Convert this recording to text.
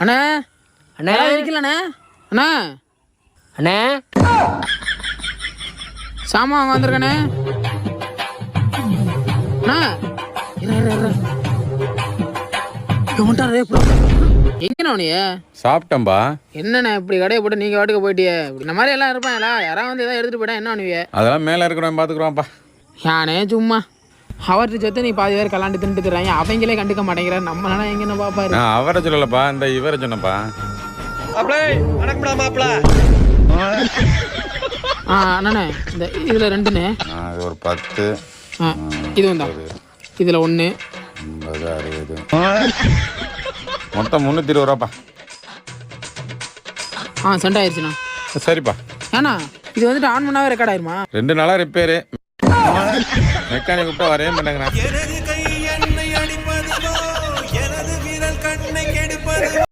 அண்ணா அண்ணா இருக்கலண்ணே அண்ணா அண்ணே சாமான் வாங்க வந்திருக்கண்ணே அண்ணா எங்கண்ணா உனிய சாப்பிட்டம்பா. என்னண்ணே இப்படி கடையை போட்டு நீங்க வாட்டுக்கு போயிட்டியே இந்த மாதிரி எல்லாம் இருப்பாங்களா? யாராவது வந்து ஏதாவது எடுத்துட்டு போயிட்டா என்ன பண்ணுவிய? அதெல்லாம் மேலே இருக்கிறவன் பார்த்துக்குறோம்ப்பா. யானே சும்மா அவர்கிட்ட சேர்த்து நீ பாதி பேர் கலாண்டு தின்ட்டு இருக்கிறாங்க, அவங்களே கண்டுக்க மாட்டேங்கிறார். நம்மளால எங்கன்னு பாப்பாரு. நான் அவரை சொல்லலப்பா, இந்த இவரை சொன்னப்பா. அண்ணே இந்த இதுல 2ண்ணே. இது ஒரு 10. இது வந்தா இதுல 1 50 60 மொத்தம் 320 ரூபாப்பா. சென்ட் ஆயிடுச்சுண்ணா. சரிப்பா. ஏண்ணா இது வந்துட்டு ஆன் பண்ணாவே ரெக்கார்ட் ஆயிருமா? 2 நாளா ரிப்பேரு. மெக்கானிக் கூப்பிட்டா வரவே மாட்டேங்கிறேன்.